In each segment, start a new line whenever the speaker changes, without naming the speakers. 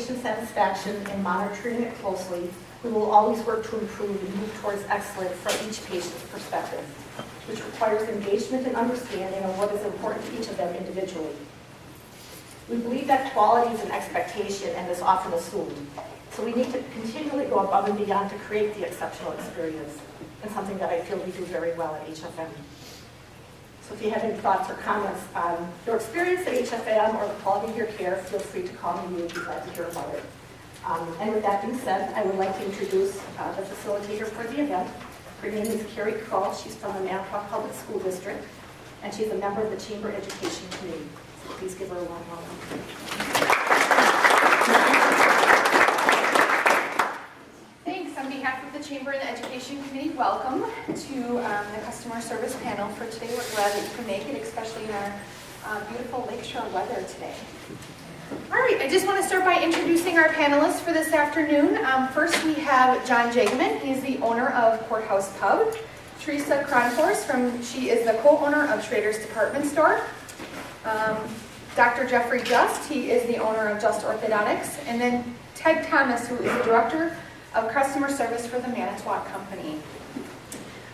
patient satisfaction and monitoring it closely, we will always work to improve and move towards excellence from each patient's perspective, which requires engagement and understanding of what is important to each of them individually. We believe that quality is an expectation and is often assumed, so we need to continually go above and beyond to create the exceptional experience, and something that I feel we do very well at HFM. So if you have any thoughts or comments on your experience at HFM or the quality of your care, feel free to call me. We would be glad to hear about it. And with that being said, I would like to introduce the facilitator for the event. Her name is Carrie Kroll. She's from the Manitowoc Public School District, and she's a member of the Chamber Education Committee. So please give her a warm welcome.
Thanks. On behalf of the Chamber and the Education Committee, welcome to the customer service panel for today. We're glad that you can make it, especially in our beautiful lakeshore weather today. All right, I just want to start by introducing our panelists for this afternoon. First, we have John Jageman. He's the owner of Courthouse Pub. Teresa Kronforce, she is the co-owner of Schrader's Department Store. Dr. Jeffrey Just, he is the owner of Just Orthodontics. And then Ted Thomas, who is the director of customer service for the Manitowoc Company.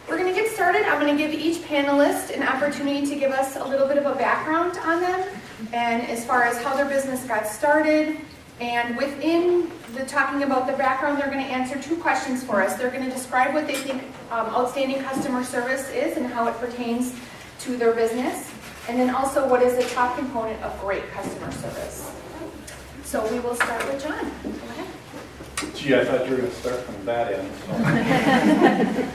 We're going to get started. I'm going to give each panelist an opportunity to give us a little bit of a background on them, and as far as how their business got started. And within the talking about the background, they're going to answer two questions for us. They're going to describe what they think outstanding customer service is and how it pertains to their business. And then also, what is the top component of great customer service? So we will start with John. Go ahead.
Gee, I thought you were going to start from that end. So.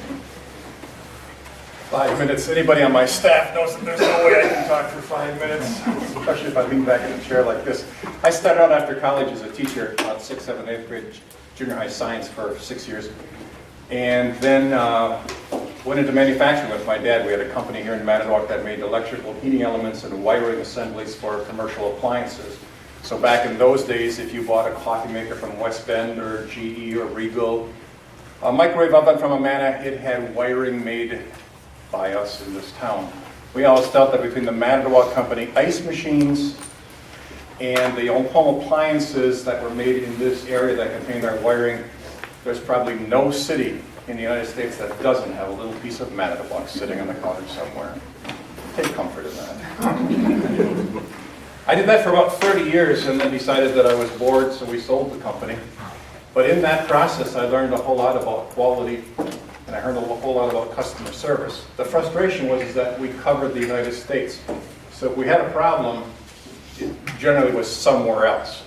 5 minutes. Anybody on my staff knows that there's no way I can talk for 5 minutes, especially if I lean back in a chair like this. I started out after college as a teacher, about 6th, 7th, 8th grade junior high science for 6 years. And then went into manufacturing with my dad. We had a company here in Manitowoc that made electrical heating elements and wiring assemblies for commercial appliances. So back in those days, if you bought a coffee maker from West Bend or GE or Regal, a microwave oven from Amana, it had wiring made by us in this town. We always felt that between the Manitowoc Company ice machines and the home appliances that were made in this area that contained our wiring, there's probably no city in the United States that doesn't have a little piece of Manitowoc sitting on the counter somewhere. Take comfort in that. I did that for about 30 years and then decided that I was bored, so we sold the company. But in that process, I learned a whole lot about quality, and I heard a whole lot about customer service. The frustration was that we covered the United States. So if we had a problem, it generally was somewhere else.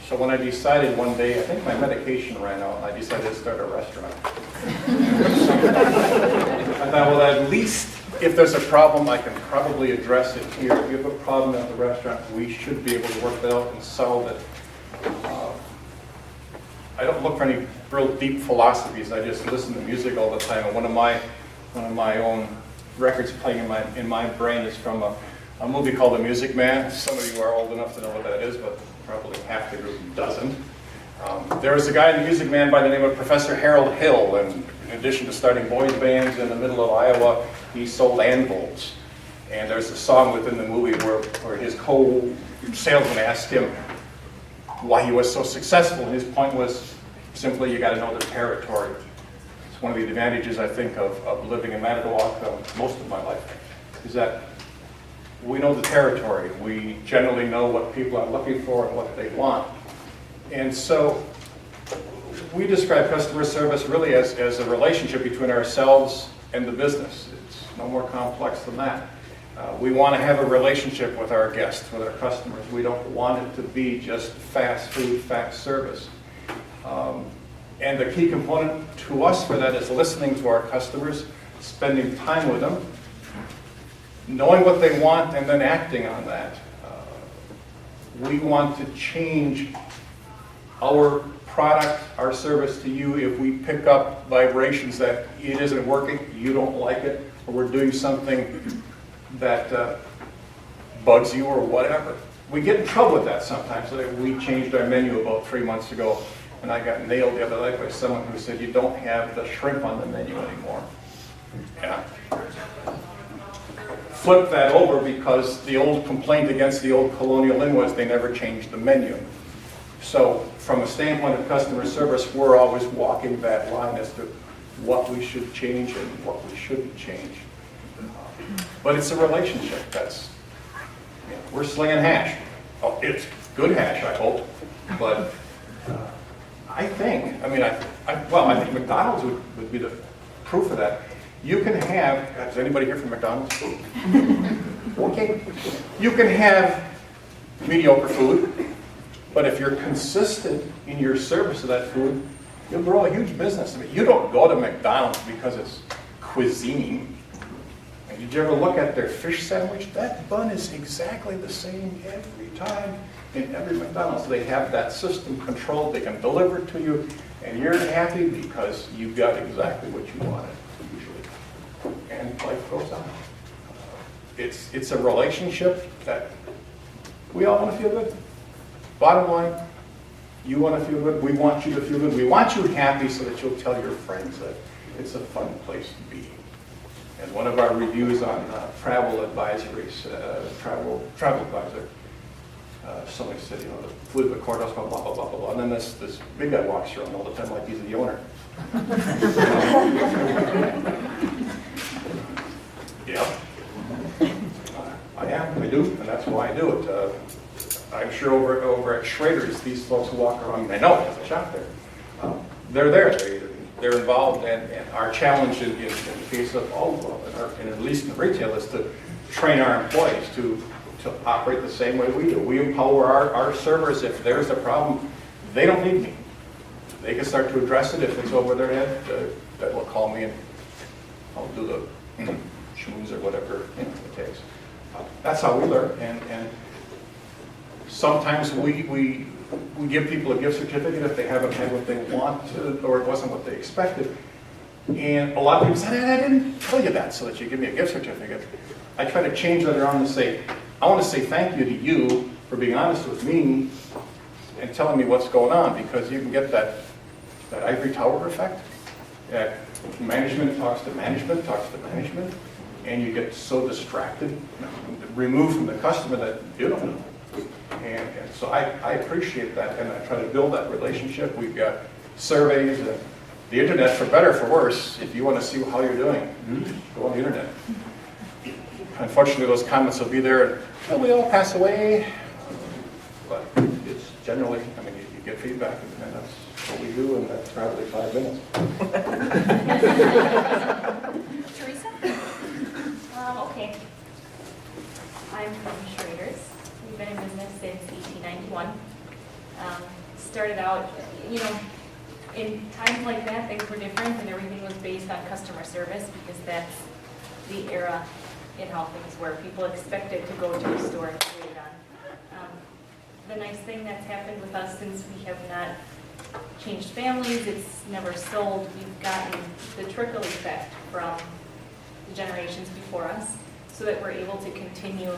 So when I decided one day, I think my medication ran out, I decided to start a restaurant. I thought, well, at least if there's a problem, I can probably address it here. If you have a problem at the restaurant, we should be able to work that out and solve it. I don't look for any real deep philosophies. I just listen to music all the time. And one of my own records playing in my brain is from a movie called The Music Man. Some of you are old enough to know what that is, but probably half the group doesn't. There was a guy in The Music Man by the name of Professor Harold Hill, and in addition to starting boys bands in the middle of Iowa, he sold anvils. And there's a song within the movie where his co-salesman asked him why he was so successful. And his point was simply, you got to know the territory. It's one of the advantages, I think, of living in Manitowoc most of my life, is that we know the territory. We generally know what people are looking for and what they want. And so we describe customer service really as a relationship between ourselves and the business. It's no more complex than that. We want to have a relationship with our guests, with our customers. We don't want it to be just fast food, fast service. And the key component to us for that is listening to our customers, spending time with them, knowing what they want, and then acting on that. We want to change our product, our service to you if we pick up vibrations that it isn't working, you don't like it, or we're doing something that bugs you or whatever. We get in trouble with that sometimes. We changed our menu about 3 months ago, and I got nailed the other night by someone who said, you don't have the shrimp on the menu anymore. Yeah. Flip that over, because the old complaint against the old Colonial Inn was they never changed the menu. So from a standpoint of customer service, we're always walking that line as to what we should change and what we shouldn't change. But it's a relationship. That's, you know, we're slinging hash. Oh, it's good hash, I hope. But I think, I think McDonald's would be the proof of that. You can have, is anybody here from McDonald's? Okay. You can have mediocre food, but if you're consistent in your service of that food, you'll grow a huge business. I mean, you don't go to McDonald's because it's cuisine. And did you ever look at their fish sandwich? That bun is exactly the same every time in every McDonald's. They have that system controlled. They can deliver it to you, and you're happy because you got exactly what you wanted, usually. And life goes on. It's a relationship that we all want to feel good. Bottom line, you want to feel good, we want you to feel good, we want you happy so that you'll tell your friends that it's a fun place to be. And one of our reviews on travel advisories, travel advisor, somebody said, you know, the flew to the courthouse, blah, blah, blah, blah, blah, and then this big guy walks around all the time like he's the owner. Yeah. I am, I do, and that's why I do it. I'm sure over at Schrader's, these folks who walk around, they know there's a shop there. They're there, they're involved, and our challenge in the case of all of and at least in retail, is to train our employees to operate the same way we do. We empower our servers. If there's a problem, they don't need me. They can start to address it. If it's over their head, that will call me and I'll do the schmooze or whatever it takes. That's how we learn, and sometimes we give people a gift certificate if they haven't had what they want, or it wasn't what they expected. And a lot of people say, I didn't tell you that, so that you give me a gift certificate. I try to change that around and say, I want to say thank you to you for being honest with me and telling me what's going on, because you can get that ivory tower effect. Management talks to management, and you get so distracted, removed from the customer that you don't know. And so I appreciate that, and I try to build that relationship. We've got surveys, and the internet, for better or for worse. If you want to see how you're doing, go on the internet. Unfortunately, those comments will be there until we all pass away. But it's generally, you get feedback, and that's what we do, and that's probably 5 minutes.
Teresa? Okay. I'm from Schrader's. We've been in business since 1891. Started out, in times like that, things were different and everything was based on customer service, because that's the era in how things were. People expected to go to the store and get it done. The nice thing that's happened with us, since we have not changed families, it's never sold, we've gotten the trickle effect from the generations before us, so that we're able to continue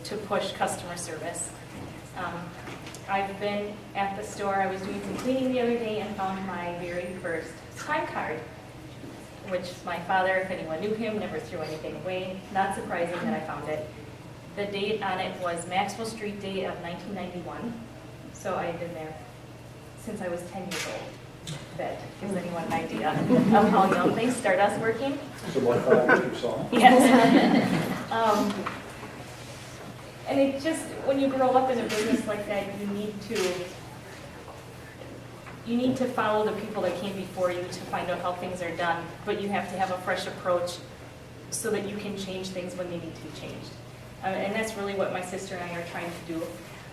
to push customer service. I've been at the store, I was doing some cleaning the other day and found my very first time card, which my father, if anyone knew him, never threw anything away. Not surprising that I found it. The date on it was Maxwell Street Day of 1991, so I had been there since I was 10 years old. That gives anyone an idea of how young they start us working.
So about 5 years or so.
Yes. And it just, when you grow up in a business like that, you need to follow the people that came before you to find out how things are done, but you have to have a fresh approach so that you can change things when they need to be changed. And that's really what my sister and I are trying to do.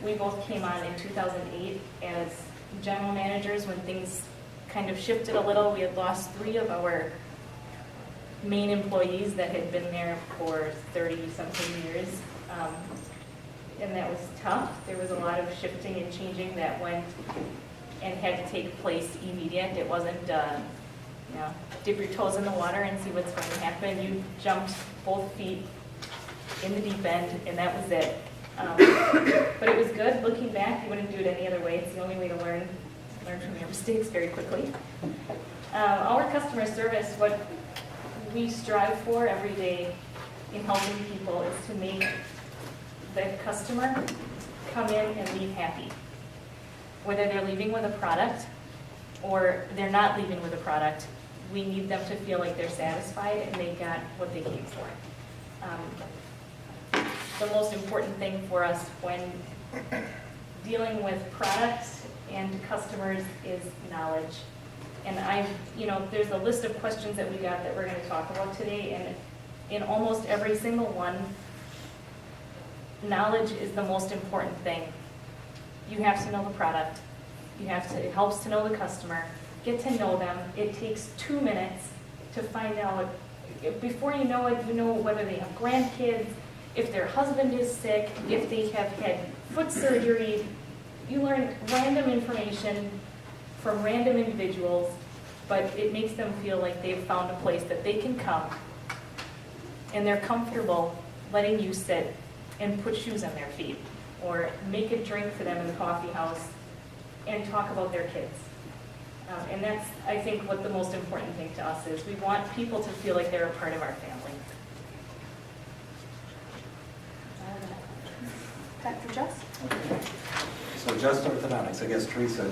We both came on in 2008 as general managers when things kind of shifted a little. We had lost 3 of our main employees that had been there for 30-something years. And that was tough. There was a lot of shifting and changing that went and had to take place immediate. It wasn't, dip your toes in the water and see what's going to happen. You jumped both feet in the deep end, and that was it. But it was good. Looking back, you wouldn't do it any other way. It's the only way to learn from your mistakes very quickly. Our customer service, what we strive for every day in helping people, is to make the customer come in and leave happy. whether they're leaving with a product or they're not leaving with a product, we need them to feel like they're satisfied and they got what they came for. The most important thing for us when dealing with products and customers is knowledge. And there's a list of questions that we got that we're going to talk about today, and in almost every single one, knowledge is the most important thing. You have to know the product. It helps to know the customer. Get to know them. It takes 2 minutes to find out. Before you know it, you know whether they have grandkids, if their husband is sick, if they have had foot surgery. You learn random information from random individuals, but it makes them feel like they've found a place that they can come and they're comfortable letting you sit and put shoes on their feet or make a drink for them in the coffee house and talk about their kids. And that's, I think, what the most important thing to us is. We want people to feel like they're a part of our family.
Dr. Jess?
So Just Orthodontics, I guess Teresa,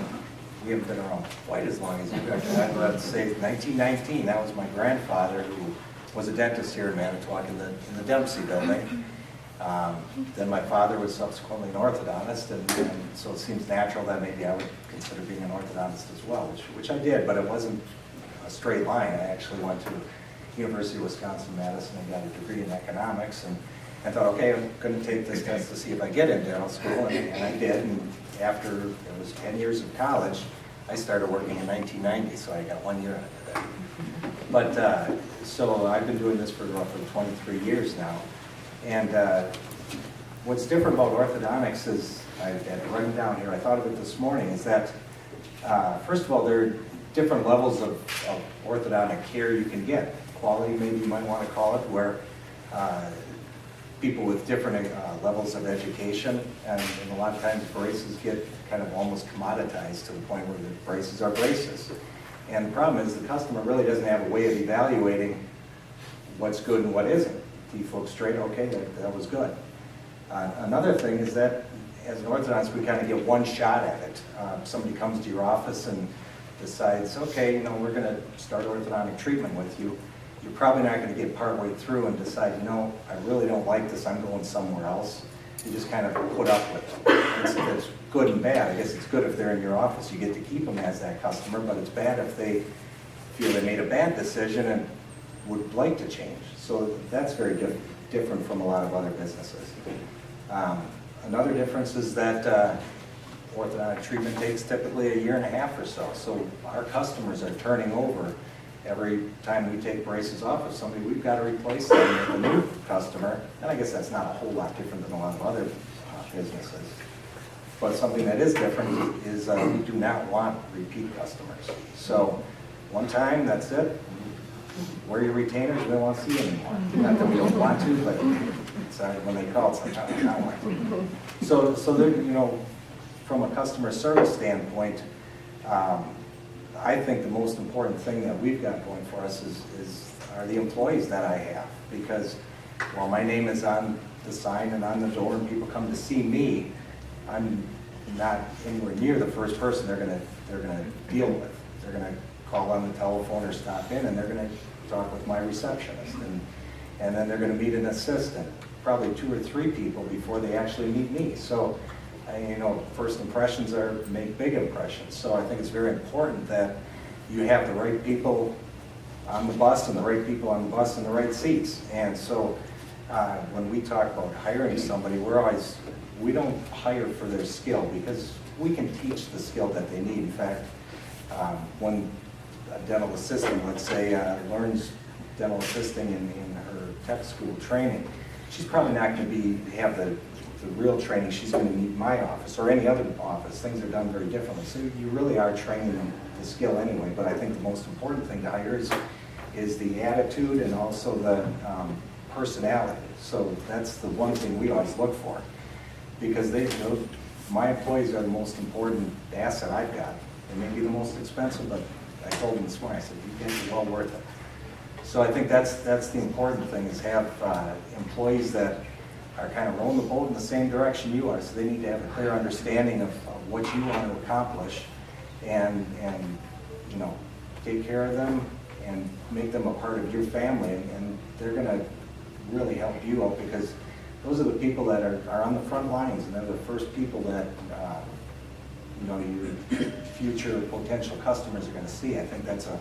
we haven't been around quite as long as you guys. I'd love to say 1919, that was my grandfather who was a dentist here in Manitowoc in the Dempsey building. Then my father was subsequently an orthodontist, and so it seems natural that maybe I would consider being an orthodontist as well, which I did, but it wasn't a straight line. I actually went to University of Wisconsin-Madison and got a degree in economics, and I thought, okay, I'm going to take this test to see if I get in dental school, and I did, and after it was 10 years of college, I started working in 1990, so I got 1 year after that. But, so I've been doing this for roughly 23 years now, and what's different about orthodontics is, I had it written down here, I thought of it this morning, is that, first of all, there are different levels of orthodontic care you can get. Quality, maybe you might want to call it, where people with different levels of education, and a lot of times braces get kind of almost commoditized to the point where the braces are braces. And the problem is the customer really doesn't have a way of evaluating what's good and what isn't. Teeth look straight, okay, that was good. Another thing is that as an orthodontist, we kind of get one shot at it. Somebody comes to your office and decides, okay, we're going to start orthodontic treatment with you. You're probably not going to get partway through and decide, I really don't like this, I'm going somewhere else. You just kind of put up with it. It's good and bad. I guess it's good if they're in your office, you get to keep them as that customer, but it's bad if they feel they made a bad decision and would like to change. So that's very different from a lot of other businesses. Another difference is that orthodontic treatment takes typically 1.5 years or so. So our customers are turning over. Every time we take braces off of somebody, we've got to replace them with a new customer. And I guess that's not a whole lot different than a lot of other businesses. But something that is different is we do not want repeat customers. So one time, that's it. Wear your retainers, we don't want to see you anymore. Not that we don't want to, but sorry, when they call, sometimes I don't want to. So there, from a customer service standpoint, I think the most important thing that we've got going for us are the employees that I have, because while my name is on the sign and on the door and people come to see me, I'm not anywhere near the first person they're gonna deal with. They're gonna call on the telephone or stop in, and they're gonna talk with my receptionist, and then they're gonna meet an assistant, probably 2 or 3 people before they actually meet me. So first impressions make big impressions. So I think it's very important that you have the right people on the bus and the right people on the bus in the right seats. And so when we talk about hiring somebody, we don't hire for their skill, because we can teach the skill that they need. In fact, when a dental assistant, let's say, learns dental assisting in her tech school training, she's probably not going to have the real training she's going to need in my office or any other office. Things are done very differently. So you really are training them the skill anyway. But I think the most important thing to hire is the attitude and also the personality. So that's the one thing we always look for, because my employees are the most important asset I've got. They may be the most expensive, but I told them this morning, I said, you guys are well worth it. So I think that's the important thing, is have employees that are kind of rowing the boat in the same direction you are. So they need to have a clear understanding of what you want to accomplish and, you know, take care of them and make them a part of your family, and they're gonna really help you out, because those are the people that are on the front lines, and they're the first people that, you know, your future potential customers are gonna see. I think that's a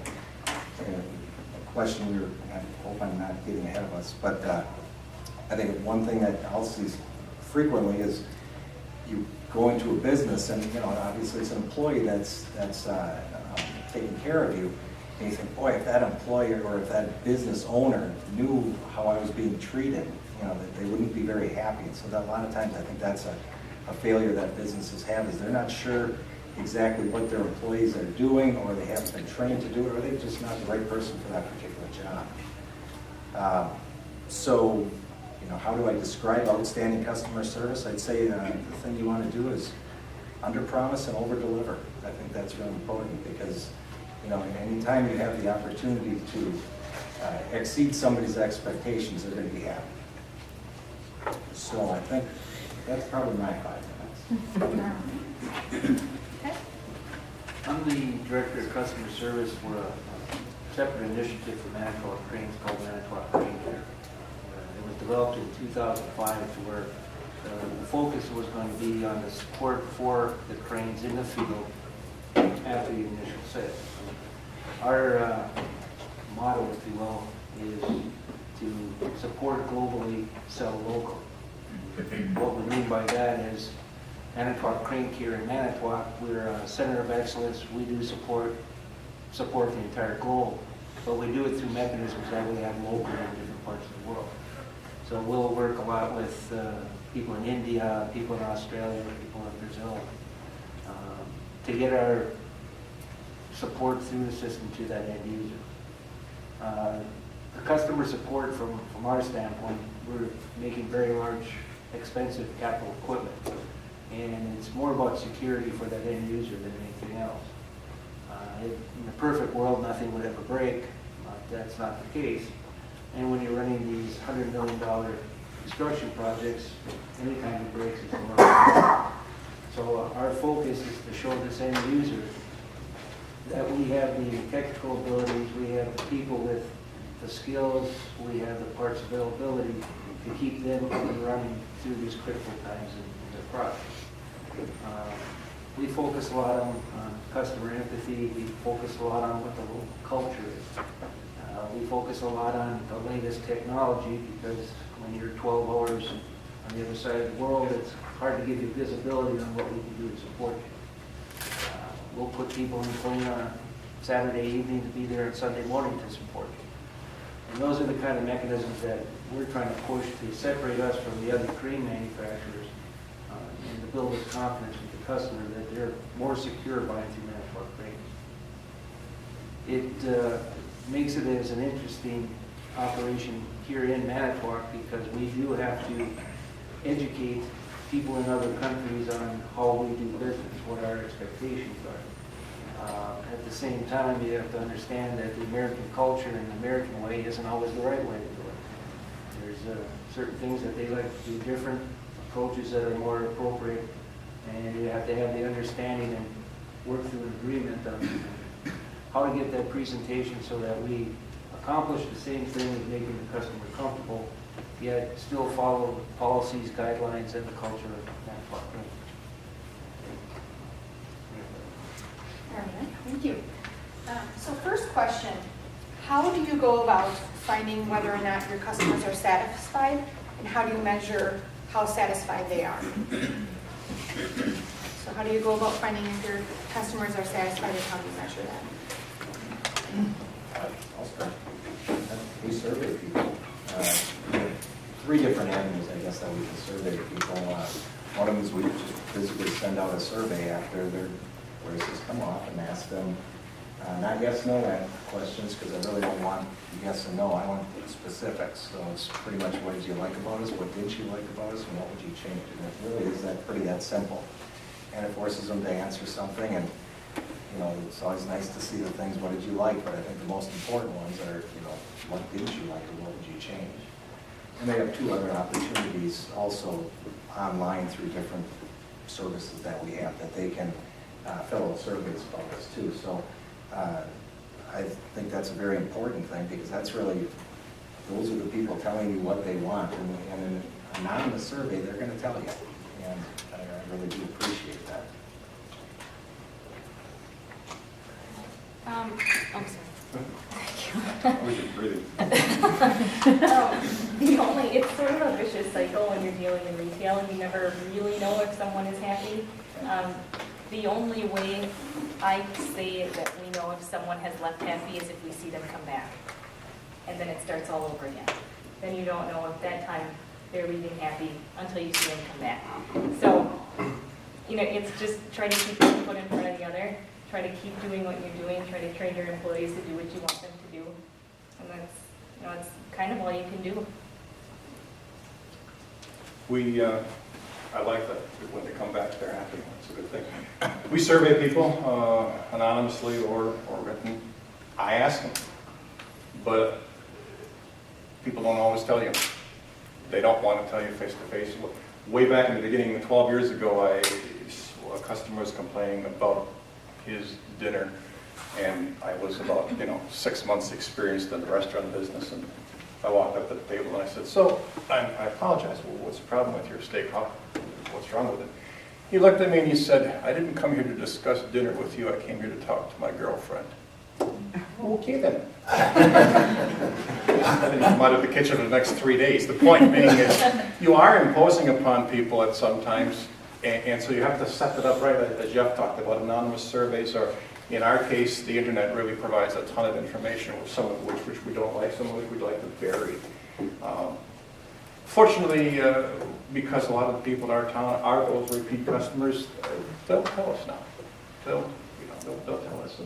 question I hope I'm not getting ahead of us, but I think one thing that I'll see frequently is you go into a business and, you know, obviously it's an employee that's taking care of you, and you think, boy, if that employer or if that business owner knew how I was being treated, you know, that they wouldn't be very happy. And so that a lot of times I think that's a failure that businesses have, is they're not sure exactly what their employees are doing, or they haven't been trained to do it, or they're just not the right person for that particular job. So, you know, how do I describe outstanding customer service? I'd say the thing you want to do is under-promise and over-deliver. I think that's really important, because, you know, anytime you have the opportunity to exceed somebody's expectations, they're going to be happy. So I think that's probably my 5 minutes.
Okay.
I'm the Director of Customer Service for a separate initiative for Manitowoc Cranes called Manitowoc Crane Care. It was developed in 2005 to where the focus was going to be on the support for the cranes in the field after the initial sale. Our motto, if you will, is to support globally, sell local. What we mean by that is Manitowoc Crane Care in Manitowoc, we're a center of excellence. We do support the entire globe, but we do it through mechanisms that we have locally in different parts of the world. So we'll work a lot with people in India, people in Australia, people in Brazil, to get our support through the system to that end user. The customer support from our standpoint, we're making very large, expensive capital equipment, and it's more about security for that end user than anything else. In the perfect world, nothing would ever break, but that's not the case. And when you're running these $100 million construction projects, any kind of breaks is a lot. So our focus is to show this end user that we have the technical abilities, we have the people with the skills, we have the parts availability to keep them up and running through these critical times in their projects. We focus a lot on customer empathy. We focus a lot on what the local culture is. We focus a lot on the latest technology, because when you're 12 hours on the other side of the world, it's hard to give you visibility on what we can do to support you. We'll put people in plane on a Saturday evening to be there on Sunday morning to support you. And those are the kind of mechanisms that we're trying to push to separate us from the other crane manufacturers, and to build this confidence with the customer that they're more secure buying through Manitowoc Cranes. It makes it as an interesting operation here in Manitowoc, because we do have to educate people in other countries on how we do business, what our expectations are. At the same time, you have to understand that the American culture and the American way isn't always the right way to do it. There's certain things that they like to do different, approaches that are more appropriate, and you have to have the understanding and work through an agreement on how to get that presentation so that we accomplish the same thing as making the customer comfortable, yet still follow the policies, guidelines, and the culture of Manitowoc Cranes.
All right, thank you. So first question, how do you go about finding whether or not your customers are satisfied, and how do you measure how satisfied they are? So how do you go about finding if your customers are satisfied, and how do you measure that?
I'll start. We survey people. 3 different avenues, I guess, that we can survey people. One of them is we just physically send out a survey after their races come off and ask them, not yes, no questions, because I really don't want yes and no. I want specifics. So it's pretty much, what did you like about us, what didn't you like about us, and what would you change? And it really is that simple. And it forces them to answer something. And you know, it's always nice to see the things, what did you like? But I think the most important ones are, you know, what didn't you like and what would you change? And they have 2 other opportunities also online through different services that we have, that they can fill out surveys about us too. So I think that's a very important thing, because that's really, those are the people telling you what they want, and in an anonymous survey, they're going to tell you, and I really do appreciate that.
I'm sorry.
I was just breathing.
The only, it's sort of a vicious cycle when you're dealing in retail and you never really know if someone is happy. The only way I say that we know if someone has left happy is if we see them come back. And then it starts all over again. Then you don't know if that time they're leaving happy until you see them come back. So, it's just try to keep one foot in front of the other. Try to keep doing what you're doing. Try to train your employees to do what you want them to do. And that's, it's kind of all you can do.
I like that when they come back, they're happy. It's a good thing. We survey people anonymously or written. I ask them, but people don't always tell you. They don't want to tell you face to face. Way back in the beginning, 12 years ago, a customer was complaining about his dinner, and I was about 6 months experienced in the restaurant business, and I walked up to the table and I said, "So I apologize. Well, what's the problem with your steak? What's wrong with it?" He looked at me and he said, "I didn't come here to discuss dinner with you. I came here to talk to my girlfriend." Okay then. I didn't come out of the kitchen for the next 3 days. The point being is, you are imposing upon people at some times, and so you have to set it up right, as Jeff talked about, anonymous surveys, or in our case, the internet really provides a ton of information, some of which we don't like, some of which we'd like to bury. Fortunately, because a lot of the people in our town are those repeat customers, they'll tell us now. They'll tell us,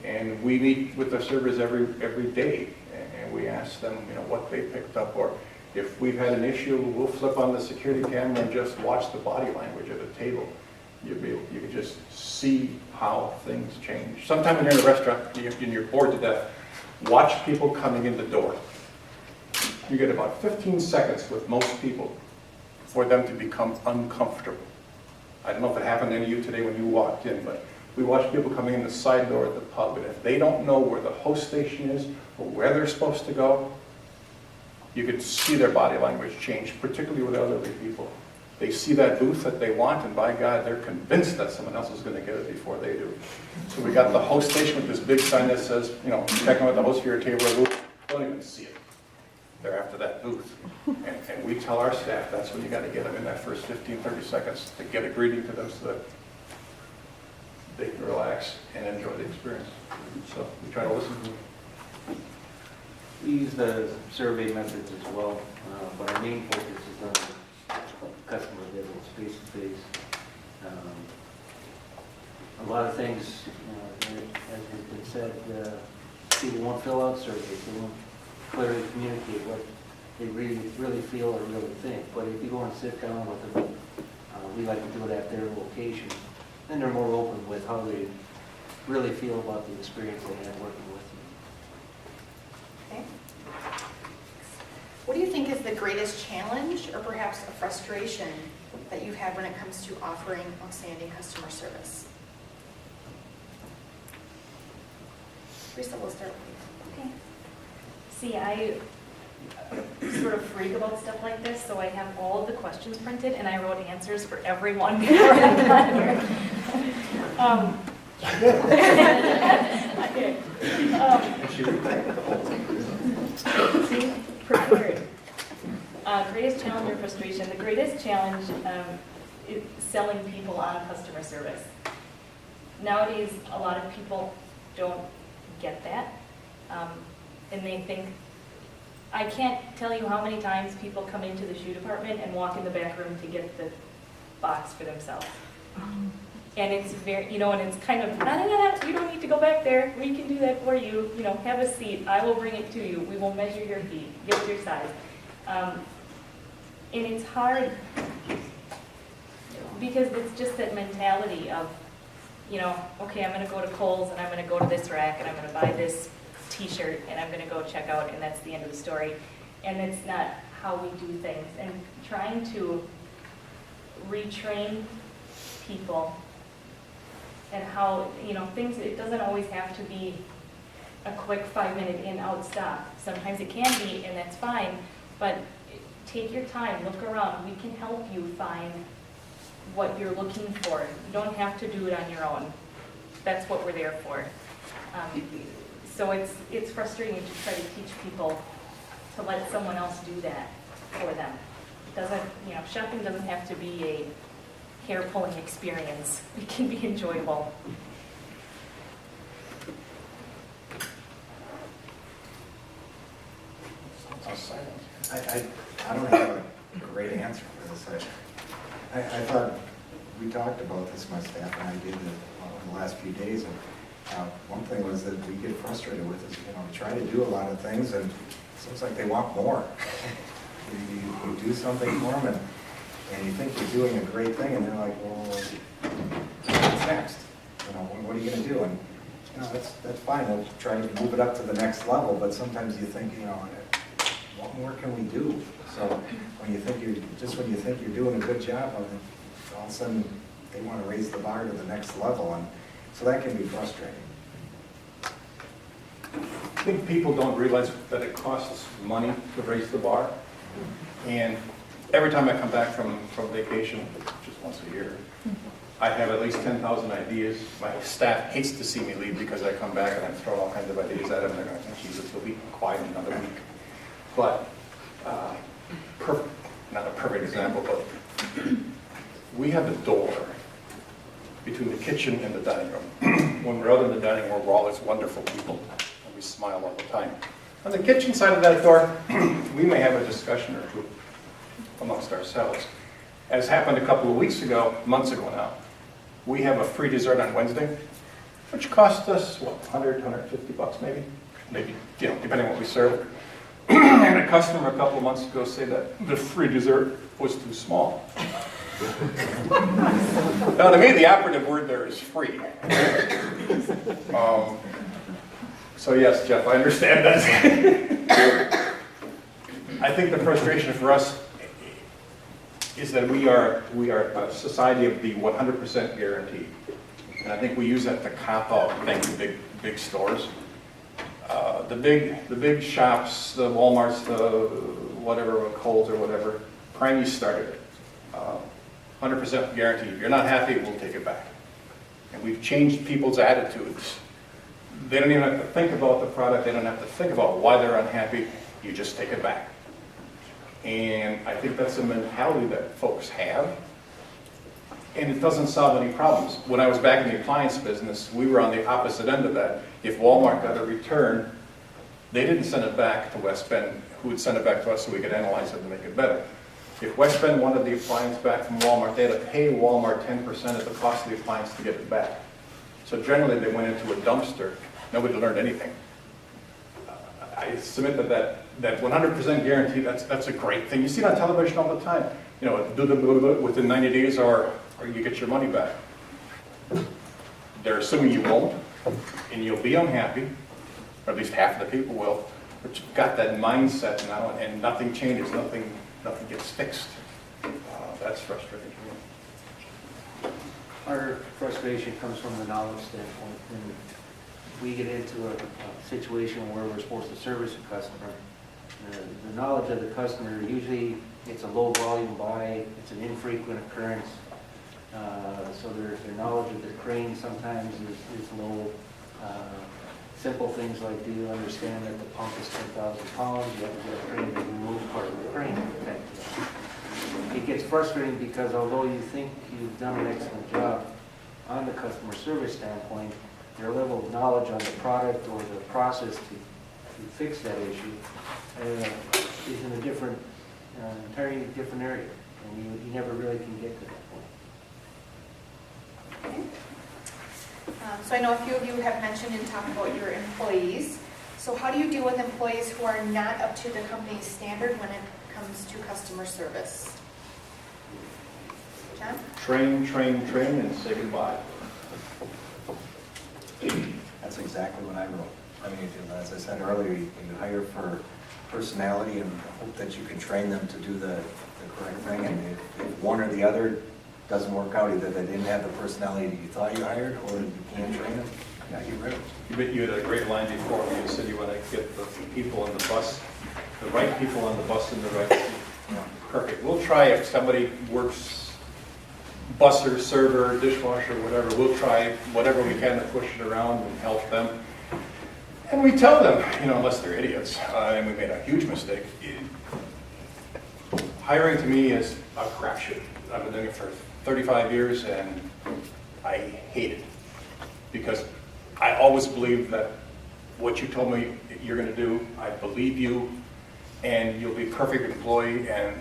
and we meet with the servers every day, and we ask them, what they picked up, or if we've had an issue, we'll flip on the security camera and just watch the body language at the table. You can just see how things change. Sometimes when you're in a restaurant and you're bored to death, watch people coming in the door. You get about 15 seconds with most people for them to become uncomfortable. I don't know if it happened to any of you today when you walked in, but we watch people coming in the side door at the pub, and if they don't know where the host station is or where they're supposed to go, you could see their body language change, particularly with elderly people. They see that booth that they want, and by God, they're convinced that someone else is going to get it before they do. So we got the host station with this big sign that says, check out the host for your table or booth. Don't even see it. They're after that booth. And we tell our staff that's when you got to get them in that first 15, 30 seconds to get a greeting to them so that they can relax and enjoy the experience. So we try to listen to them.
We use the survey methods as well, but our main focus is on customer visits, face-to-face. A lot of things, as has been said, people won't fill out surveys, they won't clearly communicate what they really feel or really think. But if you go and sit down with them, we like to do it at their location, then they're more open with how they really feel about the experience they had working with you.
Okay. What do you think is the greatest challenge or perhaps a frustration that you've had when it comes to offering outstanding customer service? Teresa, we'll start with you.
Okay. See, I sort of freak about stuff like this, so I have all of the questions printed, and I wrote answers for everyone before I got here. Okay. See, prepared. Greatest challenge or frustration? The greatest challenge is selling people on customer service. Nowadays, a lot of people don't get that, and they think, I can't tell you how many times people come into the shoe department and walk in the back room to get the box for themselves. And it's very, and it's kind of, you don't need to go back there. We can do that for you. Have a seat. I will bring it to you. We will measure your feet, get your size. And it's hard because it's just that mentality of, okay, I'm going to go to Kohl's and I'm going to go to this rack and I'm going to buy this t-shirt and I'm going to go check out and that's the end of the story. And it's not how we do things. And trying to retrain people and how, things, it doesn't always have to be a quick 5-minute in, out, stop. Sometimes it can be, and that's fine, but take your time, look around. We can help you find what you're looking for. You don't have to do it on your own. That's what we're there for. So it's frustrating to try to teach people to let someone else do that for them. It doesn't, shopping doesn't have to be a hair-pulling experience. It can be enjoyable.
I don't have a great answer for this. I thought, we talked about this, my staff and I did in the last few days, and one thing was that we get frustrated with is, we try to do a lot of things, and it seems like they want more. You do something for them, and you think you're doing a great thing, and they're like, well, what's next? What are you going to do? And that's fine, we'll try to move it up to the next level, but sometimes you think, what more can we do? So when you think you're doing a good job, all of a sudden they want to raise the bar to the next level, and so that can be frustrating.
I think people don't realize that it costs money to raise the bar. And every time I come back from vacation, just once a year, I have at least 10,000 ideas. My staff hates to see me leave because I come back and I'm throwing all kinds of ideas at them. They're going to think, Jesus, he'll be quiet another week. But, not a perfect example, but we have a door between the kitchen and the dining room. When we're out in the dining room, we're all these wonderful people, and we smile all the time. On the kitchen side of that door, we may have a discussion or two amongst ourselves. As happened a couple of weeks ago, months ago now, we have a free dessert on Wednesday, which cost us, what, 100, 150 bucks maybe? Maybe, depending on what we serve. And a customer a couple of months ago said that the free dessert was too small. Now, to me, the operative word there is free. So yes, Jeff, I understand that. I think the frustration for us is that we are a society of the 100% guarantee. And I think we use that to cop out things in big stores. The big shops, the Walmarts, the whatever, Kohl's or whatever, Prime started it. 100% guarantee. If you're not happy, we'll take it back. And we've changed people's attitudes. They don't even have to think about the product. They don't have to think about why they're unhappy. You just take it back. And I think that's a mentality that folks have. And it doesn't solve any problems. When I was back in the appliance business, we were on the opposite end of that. If Walmart got a return, they didn't send it back to West Bend, who would send it back to us so we could analyze it and make it better. If West Bend wanted the appliance back from Walmart, they had to pay Walmart 10% of the cost of the appliance to get it back. So generally, they went into a dumpster. Nobody learned anything. I submit that 100% guarantee, that's a great thing. You see it on television all the time. Within 90 days or you get your money back. They're assuming you won't, and you'll be unhappy, or at least half of the people will, but you've got that mindset now, and nothing changes, nothing gets fixed. That's frustrating to me.
Our frustration comes from the knowledge standpoint. When we get into a situation where we're supposed to service a customer, the knowledge of the customer, usually it's a low volume buy, it's an infrequent occurrence, so their knowledge of the crane sometimes is low. Simple things like, do you understand that the pump is 10,000 pounds, you have to get a crane to remove part of the crane to protect it. It gets frustrating because although you think you've done an excellent job on the customer service standpoint, your level of knowledge on the product or the process to fix that issue is in a different, entirely different area, and you never really can get to that point.
So I know a few of you have mentioned and talked about your employees. So how do you deal with employees who are not up to the company's standard when it comes to customer service? John?
Train, and say goodbye.
That's exactly what I wrote. I mean, as I said earlier, you hire for personality and hope that you can train them to do the correct thing, and if one or the other doesn't work out, either they didn't have the personality you thought you hired, or you can't train them, yeah, get rid of them.
You had a great line before when you said you want to get the people on the bus, the right people on the bus in the right seat. Perfect. We'll try if somebody works busser, server, dishwasher, whatever, we'll try whatever we can to push it around and help them. And we tell them, unless they're idiots, and we made a huge mistake. Hiring to me is a crapshoot. I've been doing it for 35 years and I hate it. Because I always believe that what you told me you're going to do, I believe you, and you'll be a perfect employee, and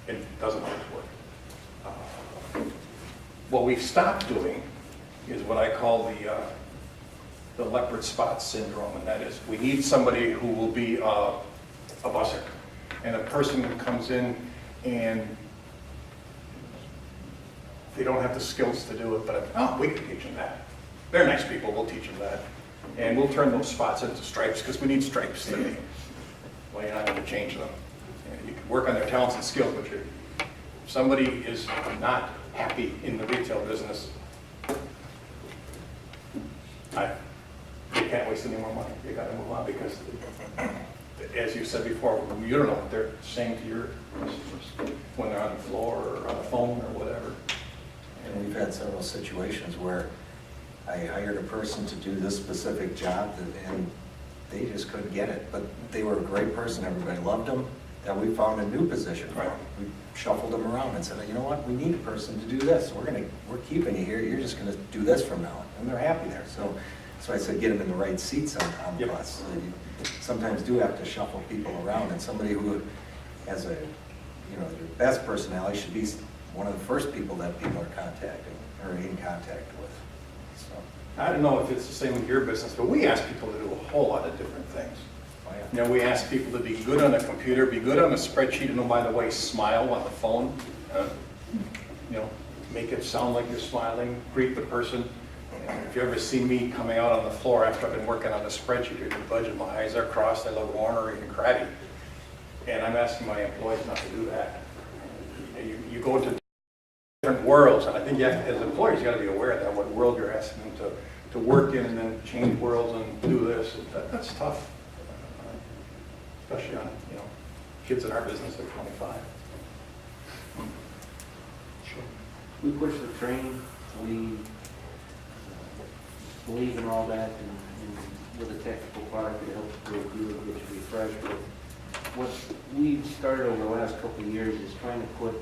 it doesn't always work. What we've stopped doing is what I call the leopard spot syndrome, and that is we need somebody who will be a busser, and a person who comes in and they don't have the skills to do it, but we can teach them that. They're nice people, we'll teach them that. And we'll turn those spots into stripes, because we need stripes today. Well, you're not going to change them. You can work on their talents and skills, but if somebody is not happy in the retail business, you can't waste any more money. You got to move on, because as you said before, you don't know what they're saying to your customers when they're on the floor or on the phone or whatever.
And we've had several situations where I hired a person to do this specific job, and they just couldn't get it. But they were a great person, everybody loved them, and we found a new position for them. We shuffled them around and said, you know what, we need a person to do this. We're keeping you here, you're just gonna do this from now on. And they're happy there. So I said, get them in the right seats on the bus. So you sometimes do have to shuffle people around, and somebody who has your best personality should be one of the first people that people are contacting or in contact with. So,
I don't know if it's the same with your business, but we ask people to do a whole lot of different things. We ask people to be good on a computer, be good on a spreadsheet, and oh, by the way, smile on the phone. Make it sound like you're smiling, greet the person. And if you ever see me coming out on the floor after I've been working on a spreadsheet or the budget, my eyes are crossed, I look ornery and crabby. And I'm asking my employees not to do that. You go into different worlds, and I think as employers, you got to be aware of that, what world you're asking them to work in, and then change worlds and do this. That's tough, especially on kids in our business at 25.
Sure. We push the train, we believe in all that, and with a technical product that helps go through it, which refreshed. But what we've started over the last couple of years is trying to put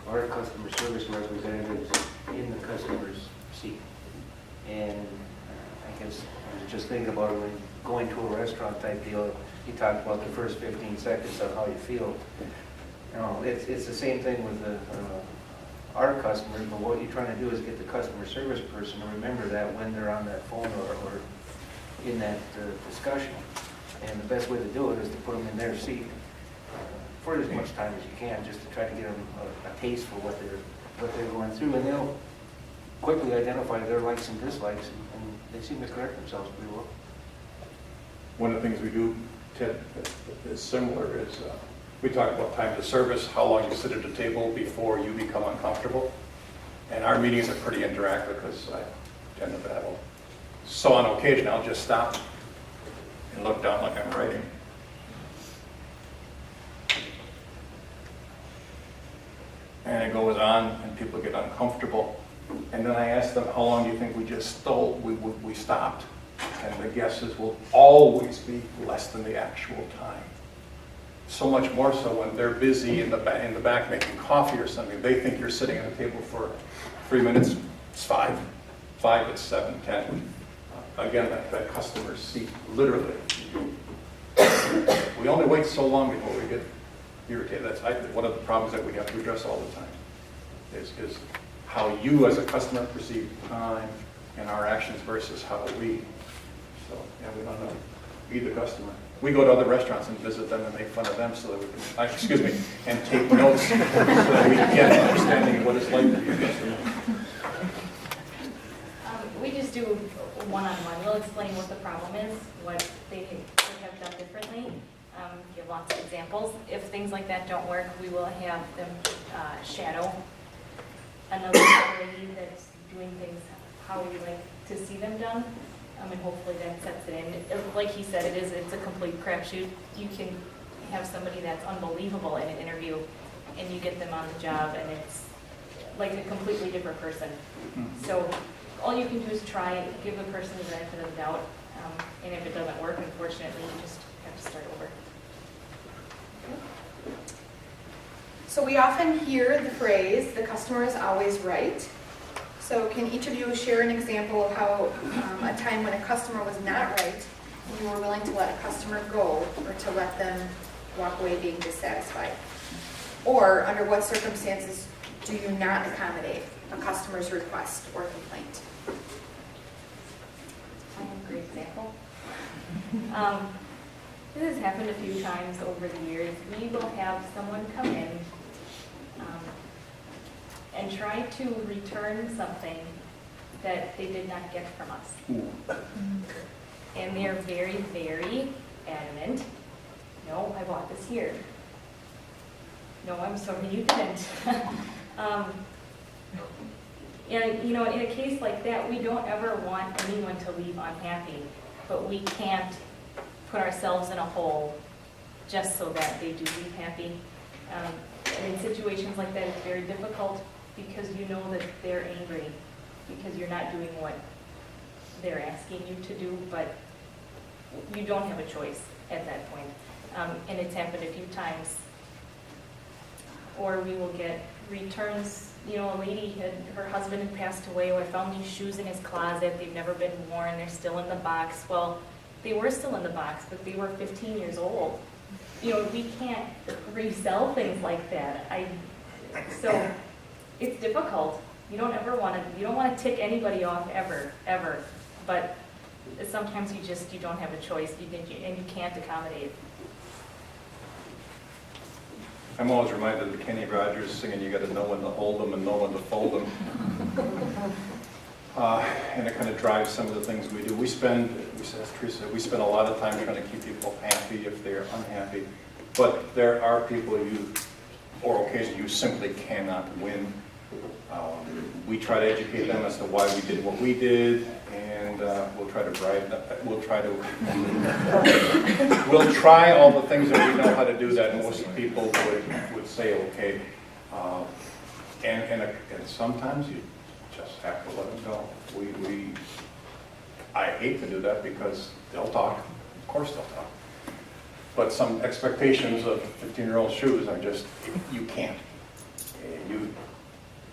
our customer service representatives in the customer's seat. And I guess I was just thinking about it when going to a restaurant type deal, you talked about the first 15 seconds of how you feel. It's the same thing with our customers, but what you're trying to do is get the customer service person to remember that when they're on that phone or in that discussion. And the best way to do it is to put them in their seat for as much time as you can, just to try to get them a taste for what they're going through, and they'll quickly identify their likes and dislikes, and they seem to correct themselves pretty well.
One of the things we do, Ted, is similar is we talk about time to service, how long you sit at the table before you become uncomfortable. And our meetings are pretty interactive because I tend to babble. So on occasion, I'll just stop and look down like I'm writing. And it goes on, and people get uncomfortable. And then I ask them, how long do you think we stopped? And the guesses will always be less than the actual time. So much more so when they're busy in the back making coffee or something. They think you're sitting at a table for 3 minutes. It's 5. 5, it's 7, 10. Again, that customer's seat, literally. We only wait so long before we get irritated. That's one of the problems that we have to address all the time, is how you as a customer perceive time and our actions versus how we. So, yeah, we don't know. Be the customer. We go to other restaurants and visit them and make fun of them so that we can, and take notes so that we can get an understanding of what it's like to be a customer.
We just do one-on-one. We'll explain what the problem is, what they could have done differently, give lots of examples. If things like that don't work, we will have them shadow another lady that's doing things how we like to see them done. And hopefully that sets it in. Like he said, it's a complete crapshoot. You can have somebody that's unbelievable in an interview, and you get them on the job, and it's like a completely different person. So all you can do is try, give the person the benefit of the doubt, and if it doesn't work, unfortunately, you just have to start over.
So we often hear the phrase, "the customer is always right." So can each of you share an example of how a time when a customer was not right, and you were willing to let a customer go or to let them walk away being dissatisfied? Or under what circumstances do you not accommodate a customer's request or complaint?
I have a great example. This has happened a few times over the years. We will have someone come in and try to return something that they did not get from us. And they're very, very adamant. No, I bought this here. No, I'm sorry, you didn't. And, you know, in a case like that, we don't ever want anyone to leave unhappy, but we can't put ourselves in a hole just so that they do leave happy. And in situations like that, it's very difficult because you know that they're angry because you're not doing what they're asking you to do, but you don't have a choice at that point. And it's happened a few times. Or we will get returns. You know, a lady her husband had passed away. I found these shoes in his closet. They've never been worn. They're still in the box. Well, they were still in the box, but they were 15 years old. You know, we can't resell things like that. So it's difficult. You don't want to tick anybody off ever. But sometimes you don't have a choice, and you can't accommodate.
I'm always reminded of Kenny Rogers singing, "You got to know when to hold them and know when to fold them." And it kind of drives some of the things we do. As Teresa said, we spend a lot of time trying to keep people happy if they're unhappy. But there are people or occasionally you simply cannot win. We try to educate them as to why we did what we did, and we'll try all the things that we know how to do that most people would say okay. And sometimes you just have to let them go. I hate to do that because they'll talk. Of course they'll talk. But some expectations of 15-year-old shoes are just, you can't.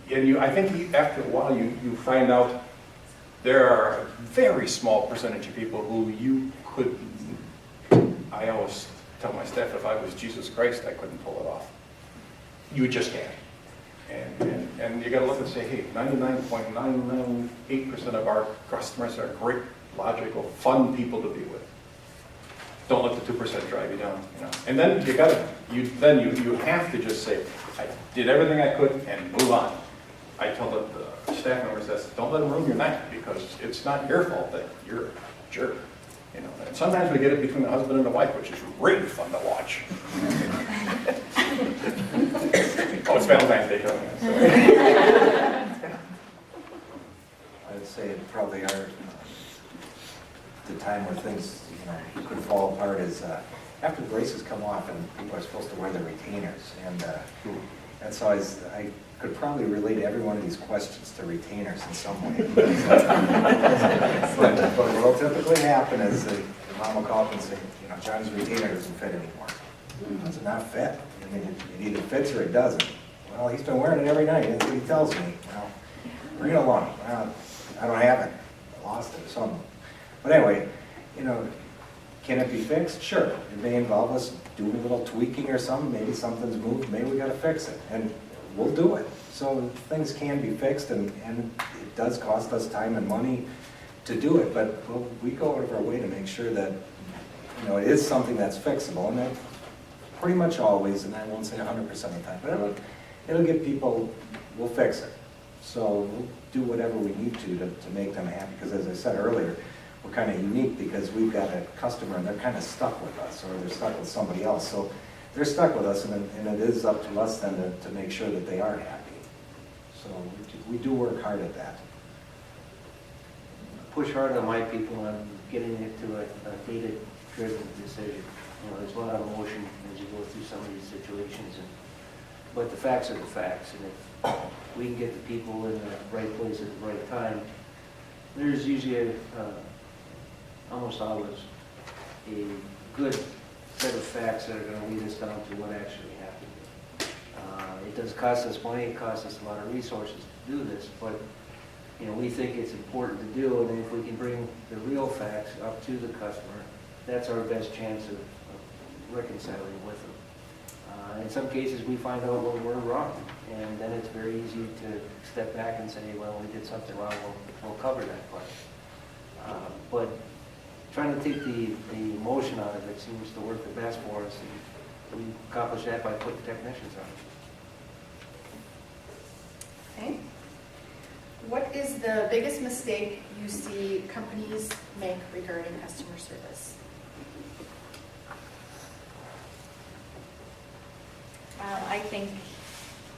I think after a while you find out there are a very small percentage of people who you could, I always tell my staff, if I was Jesus Christ, I couldn't pull it off. You just can't. And you got to look and say, hey, 99.998% of our customers are great, logical, fun people to be with. Don't let the 2% drive you down. You know. And then you have to just say, I did everything I could and move on. I tell the staff members that don't let them ruin your night because it's not your fault that you're a jerk. You know. And sometimes we get it between the husband and the wife, which is really fun to watch. Oh, it's Valentine's Day coming up.
I'd say it probably are the time where things could fall apart is after the braces come off and people are supposed to wear their retainers. And so I could probably relate every one of these questions to retainers in some way. But what will typically happen is the mom will call up and say, John's retainer doesn't fit anymore. Does it not fit? I mean, it either fits or it doesn't. Well, he's been wearing it every night. That's what he tells me. Well, bring it along. Well, I don't have it. I lost it or something. But anyway, can it be fixed? Sure. It may involve us doing a little tweaking or something. Maybe something's moved. Maybe we got to fix it. And we'll do it. So things can be fixed, and it does cost us time and money to do it. But we go out of our way to make sure that it is something that's fixable. And that pretty much always, and I won't say 100% of the time, but it'll get people, we'll fix it. So we'll do whatever we need to make them happy. Because as I said earlier, we're kind of unique because we've got a customer and they're kind of stuck with us, or they're stuck with somebody else. So they're stuck with us, and it is up to us then to make sure that they are happy. So we do work hard at that.
Push hard on my people on getting it to a data-driven decision. You know, there's a lot of emotion as you go through some of these situations, but the facts are the facts, and if we can get the people in the right place at the right time, there's usually almost always a good set of facts that are going to lead us down to what actually happened. It does cost us money, it costs us a lot of resources to do this, but you know, we think it's important to do, and if we can bring the real facts up to the customer, that's our best chance of reconciling with them. In some cases, we find out when we're wrong, and then it's very easy to step back and say, well, we did something wrong, we'll cover that part. But trying to take the emotion out of it seems to work the best for us, and we accomplish that by putting technicians on it.
Okay. What is the biggest mistake you see companies make regarding customer service?
I think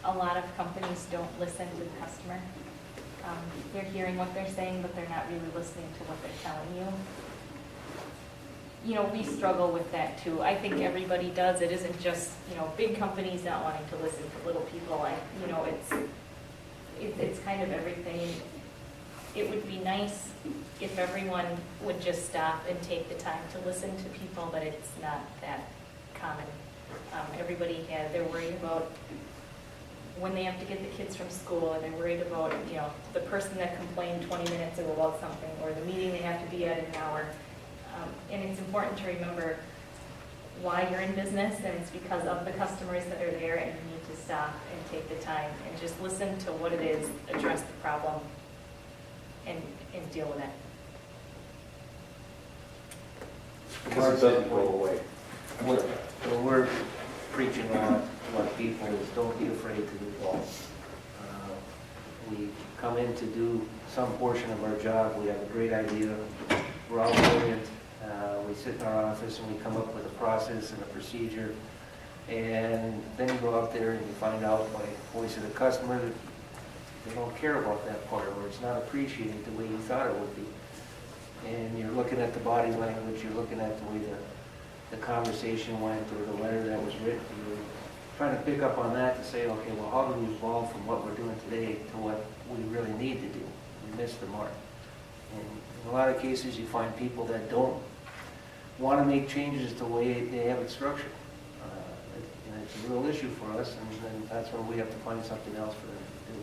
a lot of companies don't listen to the customer. They're hearing what they're saying, but they're not really listening to what they're telling you. You know, we struggle with that too. I think everybody does. It isn't just, you know, big companies not wanting to listen to little people. You know, it's kind of everything. It would be nice if everyone would just stop and take the time to listen to people, but it's not that common. They're worried about when they have to get the kids from school, and they're worried about, you know, the person that complained 20 minutes ago about something, or the meeting they have to be at in an hour. And it's important to remember why you're in business, and it's because of the customers that are there, and you need to stop and take the time and just listen to what it is, address the problem, and deal with it.
Because it doesn't go away.
What we're preaching on to our people is don't be afraid to evolve. We come in to do some portion of our job, we have a great idea, we're all brilliant, we sit in our office and we come up with a process and a procedure, and then you go out there and you find out by voice of the customer that they don't care about that part, or it's not appreciated the way you thought it would be. And you're looking at the body language, you're looking at the way the conversation went, or the letter that was written, you're trying to pick up on that to say, okay, well, how do we evolve from what we're doing today to what we really need to do? We missed the mark. And in a lot of cases, you find people that don't want to make changes the way they have it structured. And it's a real issue for us, and then that's when we have to find something else for them to do.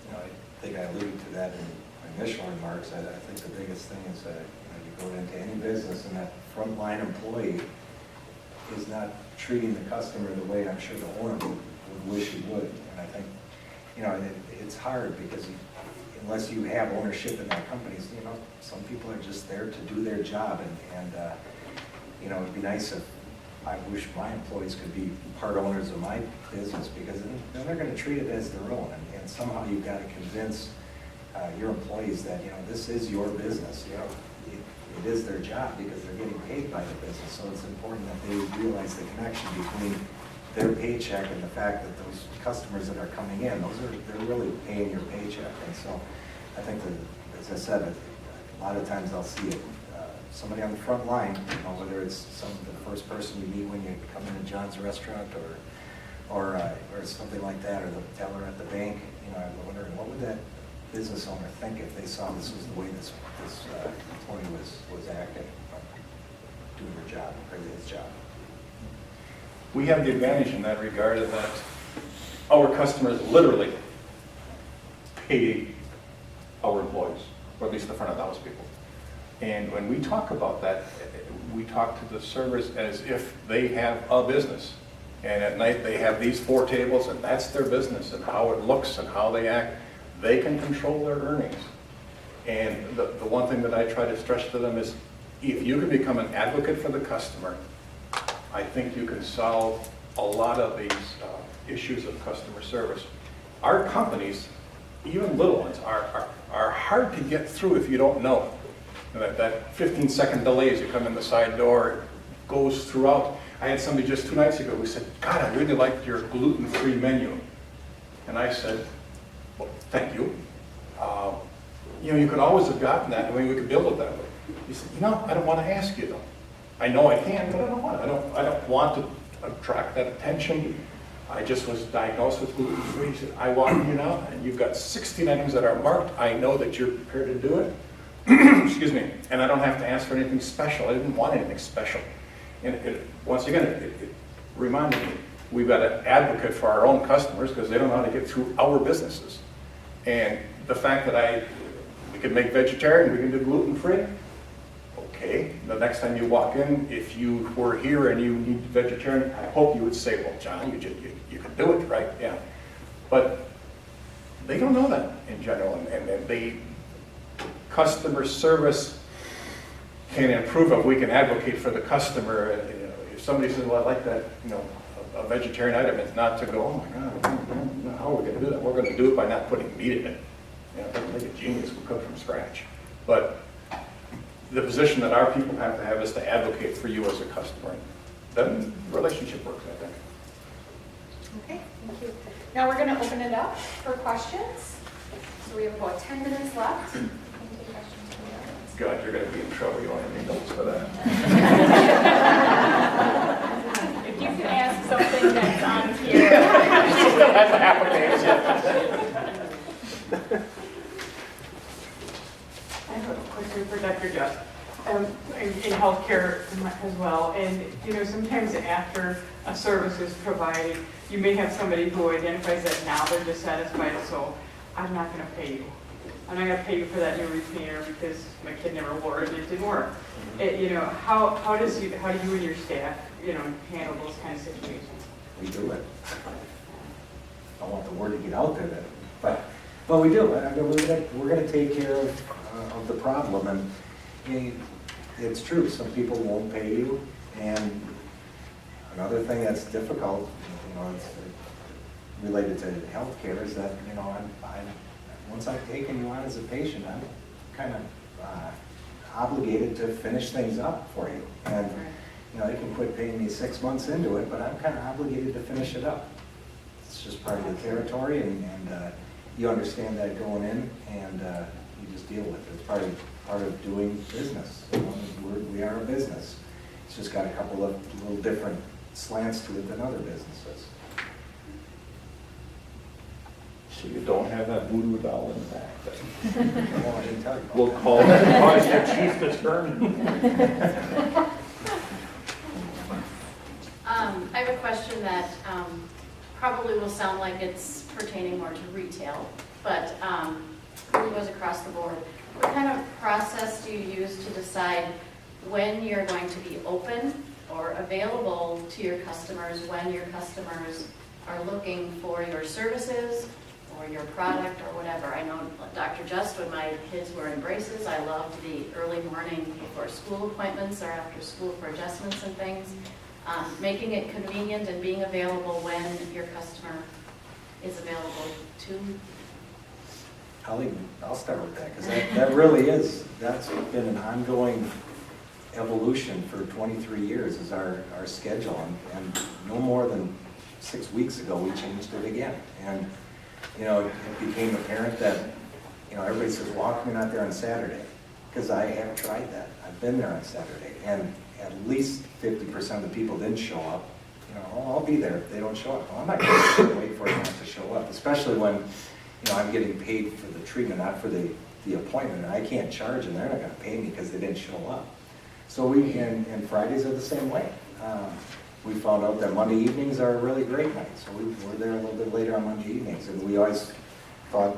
You know, I think I alluded to that in my initial remarks. I think the biggest thing is that you go into any business and that frontline employee is not treating the customer the way I'm sure the owner would wish he would. And I think, you know, it's hard because unless you have ownership in that company, you know, some people are just there to do their job. And you know, it'd be nice if I wish my employees could be part owners of my business, because then they're going to treat it as their own. And somehow you've got to convince your employees that, you know, this is your business. You know, it is their job because they're getting paid by the business. So it's important that they realize the connection between their paycheck and the fact that those customers that are coming in, they're really paying your paycheck. And so I think that, as I said, a lot of times I'll see it, somebody on the front line, you know, whether it's the first person you meet when you come into John's restaurant or something like that, or the teller at the bank, you know, I'm wondering what would that business owner think if they saw this was the way this employee was acting, doing their job, or his job.
We have the advantage in that regard of that our customers literally pay our employees, or at least the front of house people. And when we talk about that, we talk to the servers as if they have a business. And at night they have these 4 tables and that's their business, and how it looks and how they act. They can control their earnings. And the one thing that I try to stress to them is, if you can become an advocate for the customer, I think you can solve a lot of these issues of customer service. Our companies, even little ones, are hard to get through if you don't know. That 15-second delay as you come in the side door goes throughout. I had somebody just 2 nights ago who said, God, I really liked your gluten-free menu. And I said, well, thank you. You could always have gotten that. I mean, we could build it that way. He said, I don't want to ask you though. I know I can, but I don't want to. I don't want to attract that attention. I just was diagnosed with gluten-free. He said, I want you now, and you've got 16 items that are marked. I know that you're prepared to do it. Excuse me. And I don't have to ask for anything special. I didn't want anything special. And once again, it reminded me, we've got an advocate for our own customers because they don't know how to get through our businesses. And the fact that we can make vegetarian, we can do gluten-free. Okay, the next time you walk in, if you were here and you need vegetarian, I hope you would say, well, John, you can do it, right? Yeah. But they don't know that in general, and customer service can improve if we can advocate for the customer. If somebody says, well, I like that, a vegetarian item, it's not to go, oh my God, how are we going to do that? We're going to do it by not putting meat in it. It doesn't make a genius, we cook from scratch. But the position that our people have to have is to advocate for you as a customer. Then the relationship works, I think.
Okay, thank you. Now we're going to open it up for questions. So we have about 10 minutes left. We can take questions from the audience.
God, you're going to be in trouble. You don't have any notes for that.
If you can ask something that's on here.
That's a half a page.
I have a question for Dr. Just, in healthcare as well. And, sometimes after a service is provided, you may have somebody who identifies that now they're dissatisfied, so I'm not going to pay you. I'm not going to pay you for that new retainer because my kid never wore it and it didn't work. How do you and your staff, handle those kind of situations?
We do it. I want the word to get out there, but we do. I mean, we're going to take care of the problem, and it's true. Some people won't pay you, and another thing that's difficult, it's related to healthcare, is that once I've taken you on as a patient, I'm kind of obligated to finish things up for you, and they can quit paying me 6 months into it, but I'm kind of obligated to finish it up. It's just part of the territory, and you understand that going in, and you just deal with it. It's part of doing business. We are a business. It's just got a couple of little different slants to it than other businesses.
So you don't have that voodoo doll in the back.
Well, I didn't tell you about
We'll
that.
call it your chief attorney.
I have a question that probably will sound like it's pertaining more to retail, but really goes across the board. What kind of process do you use to decide when you're going to be open or available to your customers, when your customers are looking for your services or your product or whatever? I know Dr. Just, when my kids were in braces, I loved the early morning before school appointments or after school for adjustments and things. Making it convenient and being available when your customer is available to.
I'll start with that, because that really that's been an ongoing evolution for 23 years, is our schedule. And no more than 6 weeks ago, we changed it again. And, it became apparent that, everybody says, well, how come you're not there on Saturday? Because I have tried that. I've been there on Saturday, and at least 50% of the people didn't show up. I'll be there if they don't show up. Well, I'm not going to wait for them to show up, especially when, I'm getting paid for the treatment, not for the appointment, and I can't charge them. They're not going to pay me because they didn't show up. So and Fridays are the same way. We found out that Monday evenings are a really great night, so we're there a little bit later on Monday evenings, and we always thought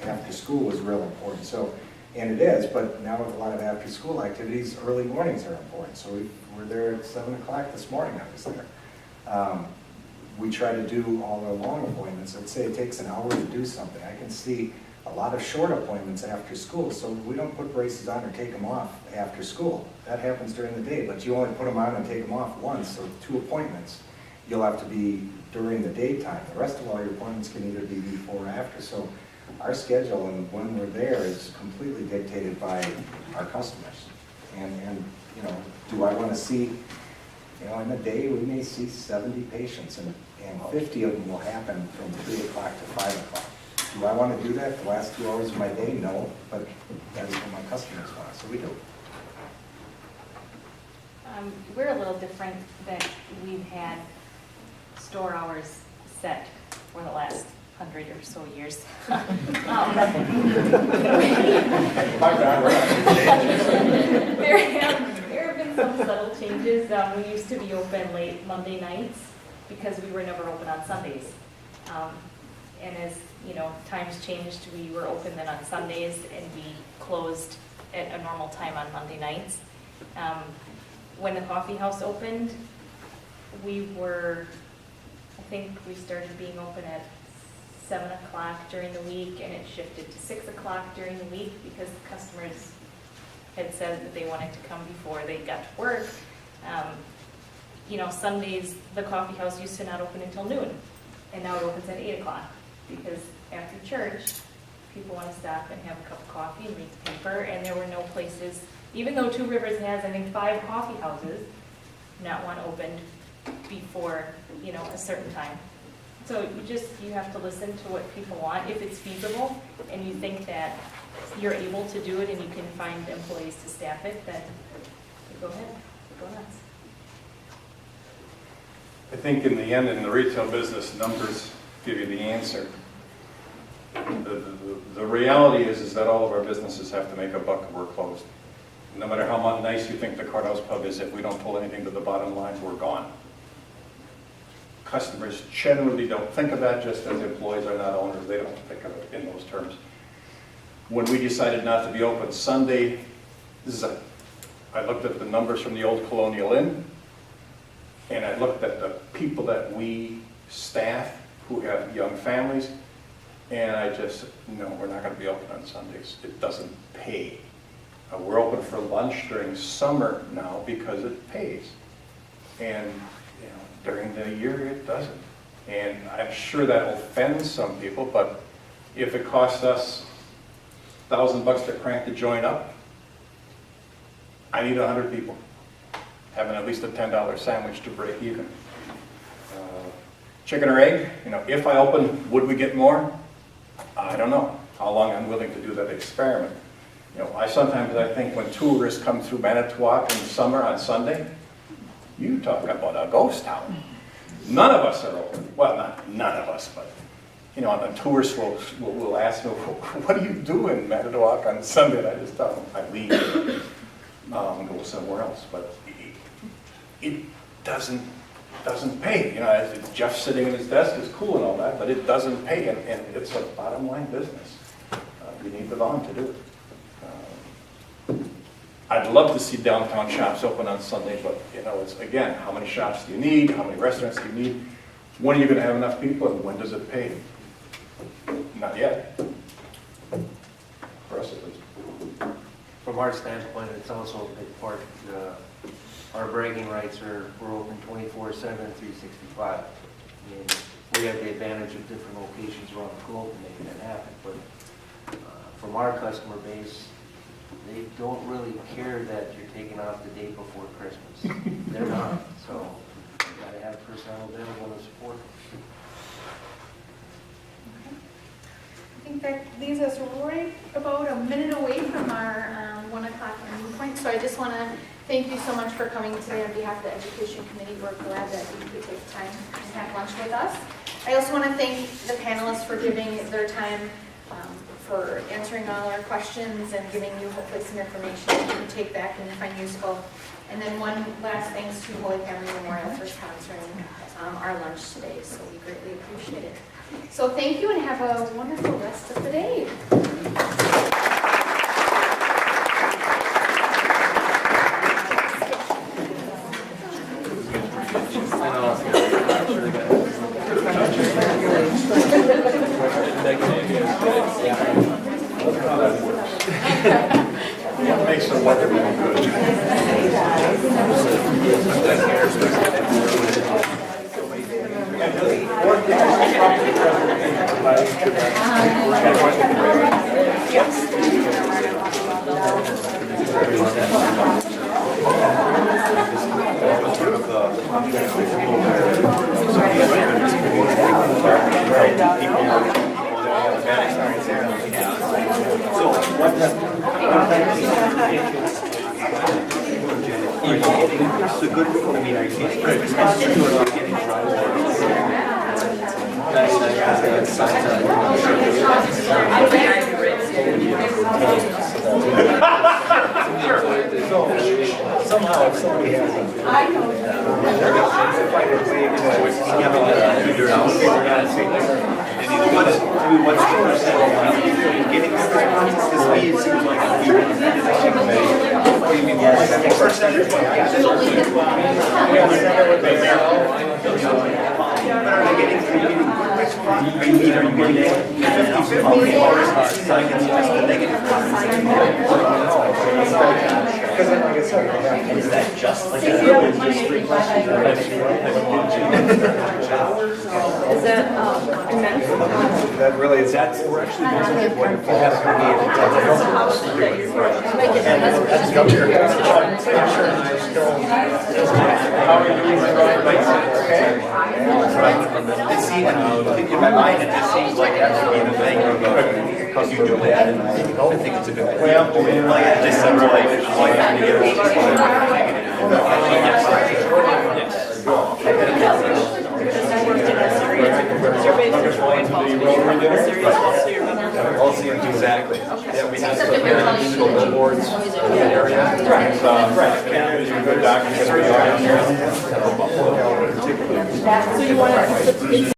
after school was real important. So, and it is, but now with a lot of after school activities, early mornings are important. So we're there at 7 o'clock this morning, I was there. We try to do all our long appointments. I'd say it takes an hour to do something. I can see a lot of short appointments after school, so we don't put braces on or take them off after school. That happens during the day, but you only put them on and take them off once, so 2 appointments. You'll have to be during the daytime. The rest of all your appointments can either be before or after. So our schedule and when we're there is completely dictated by our customers. And do I want to see You know, in a day, we may see 70 patients, and 50 of them will happen from 3 o'clock to 5 o'clock. Do I want to do that the last 2 hours of my day? No, but that's what my customers want, so we do.
We're a little different that we've had store hours set for the last 100 or so years. There have been some subtle changes. We used to be open late Monday nights because we were never open on Sundays. And as, you know, times changed, we were open then on Sundays and we closed at a normal time on Monday nights. When the coffee house opened, we were, I think we started being open at 7 o'clock during the week, and it shifted to 6 o'clock during the week because customers had said that they wanted to come before they got to work. You know, Sundays, the coffee house used to not open until noon, and now it opens at 8 o'clock because after church, people want to stop and have a cup of coffee and read the paper, and there were no places, even though Two Rivers has, I think, 5 coffee houses, not one opened before, you know, a certain time. So you have to listen to what people want. If it's feasible and you think that you're able to do it and you can find employees to staff it, then go ahead, go nuts.
I think in the end, in the retail business, numbers give you the answer. The reality is that all of our businesses have to make a buck or we're closed. No matter how nice you think the Courthouse Pub is, if we don't pull anything to the bottom line, we're gone. Customers generally don't think of that, just as employees are not owners, they don't think of it in those terms. When we decided not to be open Sunday, I looked at the numbers from the old Colonial Inn, and I looked at the people that we staff who have young families, and I just said, no, we're not going to be open on Sundays. It doesn't pay. We're open for lunch during summer now because it pays. And you know, during the year, it doesn't. And I'm sure that offends some people, but if it costs us $1,000 to crank the joint up, I need 100 people having at least a $10 sandwich to break even. Chicken or egg, you know, if I open, would we get more? I don't know how long I'm willing to do that experiment. You know, I think when tourists come through Manitowoc in the summer on Sunday, you talk about a ghost town. None of us are open. Well, not none of us, but you know, the tourists will ask me, what do you do in Manitowoc on Sunday? And I just tell them, I leave and go somewhere else. But it doesn't pay. You know, Jeff sitting at his desk is cool and all that, but it doesn't pay, and it's a bottom line business. You need the volume to do it. I'd love to see downtown shops open on Sunday, but you know, it's again, how many shops do you need? How many restaurants do you need? When are you going to have enough people, and when does it pay? Not yet. For us, at least.
From our standpoint, it's also a big part. Our bragging rights are we're open 24/7, 365. And we have the advantage of different locations around the globe to make that happen. But from our customer base, they don't really care that you're taking off the day before Christmas. They're not. So you got to have personnel available to support them.
I think that leaves us right about a minute away from our 1 o'clock ending point. So I just want to thank you so much for coming today on behalf of the Education Committee. We're glad that you could take time and have lunch with us. I also want to thank the panelists for giving their time, for answering all our questions and giving you hopefully some information that you can take back and find useful. And then one last thanks to Holy Family Memorial for sponsoring our lunch today. So we greatly appreciate it. So thank you and have a wonderful rest of the day.
What makes the weather really good?
Somehow, if somebody has a... Because then, like I said, is that just like
Is that,
that really is, that's, we're actually using what it has to see, in my mind, it just seems like that would be the thing, because you do that, and I think it's a good thing. Well, like, decentralized, like, I'll see it exactly. Yeah, we have some musical boards in the area. Right. Good documents.
so you want to